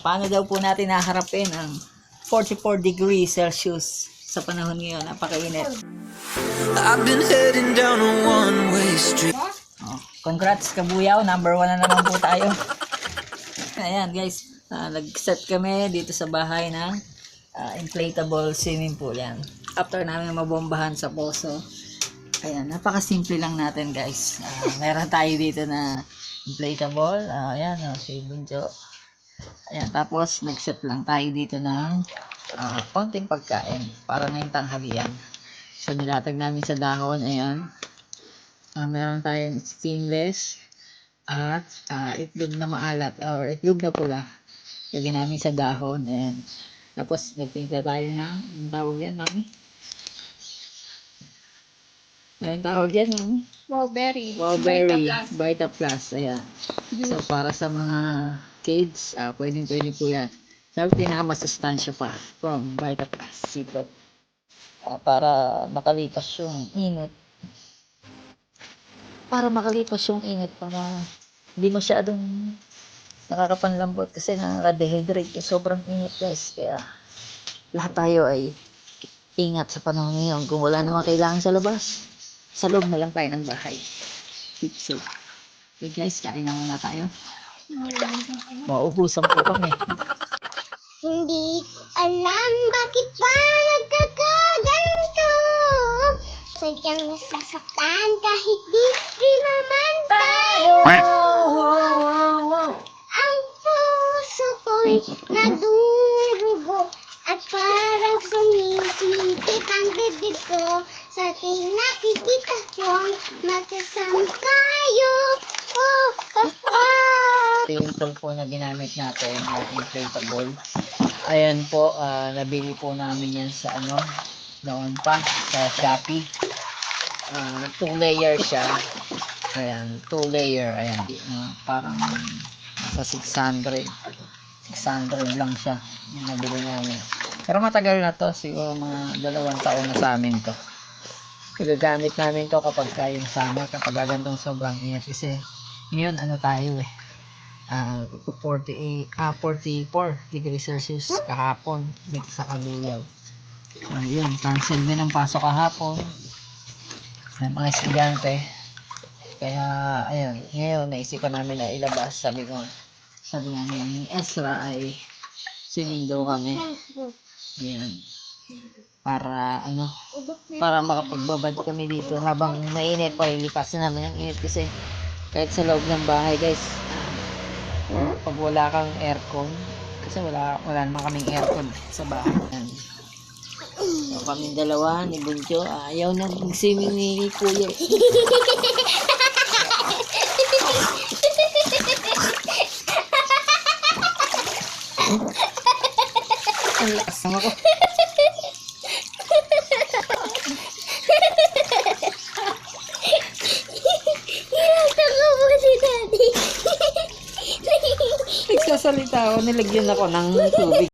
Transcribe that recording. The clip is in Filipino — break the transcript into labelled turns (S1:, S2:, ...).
S1: paano daw po natin naharapin ang 44 degrees Celsius sa panahon ngayon. Napakainit.
S2: I've been heading down a one-way street.
S1: Congrats Kabuyaw, number 1 na naman po tayo. Ayan guys, nag-set kami dito sa bahay ng inflatable swimming pool yan. After namin mabombahan sa poso. Ayan, napakasimple lang natin guys. Meron tayo dito na inflatable. Ayan, si Bunjo. Ayan, tapos nag-set lang tayo dito ng konting pagkain para ngayong tanghalian. So nilatag namin sa dahon. Ayan. Meron tayong stainless at itlog na maalat or itlog na pula. Lagyan namin sa dahon. And tapos nagtinta tayo ng ang tawag yan, mami? Ang tawag yan, mami?
S3: Wowberry.
S1: Wowberry. Vita Plus. Ayan. So para sa mga kids, pwede po yan. Sabi pinakamasustansya pa from Vita Plus. Sito. Para makalipas yung init. Para hindi masyadong nakakapanlambot kasi nakaka-dehydrate. Sobrang init guys. Kaya lahat tayo ay ingat sa panahon ngayon. Kung wala naman kailangan sa labas, sa loob na lang tayo ng bahay. So, okay guys, kain na muna tayo. Maubusan po kami.
S4: Hindi alam bakit ba nagkakaganto. Sadyang nasasaktan kahit di naman tayo. Ang puso ko'y nadurugo at parang sumisipit ang bibig ko. Sa ating nakikita kong magkasama tayo.
S1: Yung tool po na ginamit natin, inflatable. Ayan po, nabili po namin yan sa noon pa, sa Shopee. 2-layer siya. Ayan, 2-layer. Ayan, parang sa 600 lang siya yung nabili namin. Pero matagal na to, siguro mga 2 taon na sa amin to. Gagamit namin to kapag kayong summer, kapag gagantong sobrang init. Kasi ngayon, tayo 44 degrees Celsius kahapon dito sa Kabuyaw. Ayun, cancel din ang pasok kahapon ng mga estudyante. Kaya, ayun, ngayon naisipan namin na ilabas. Sabi namin ni Ezra ay swimming daw kami. Ayan. Para makapagbabad kami dito habang mainit. Palilipasin namin ang init kasi kahit sa loob ng bahay guys, pag wala kang aircon, kasi wala naman kaming aircon sa bahay. So, kaming dalawa ni Bunjo, ayaw na mag-swimming ni Kuya. Ang lakas ako. Nagsasalita ako, nilagyan ako ng tubig.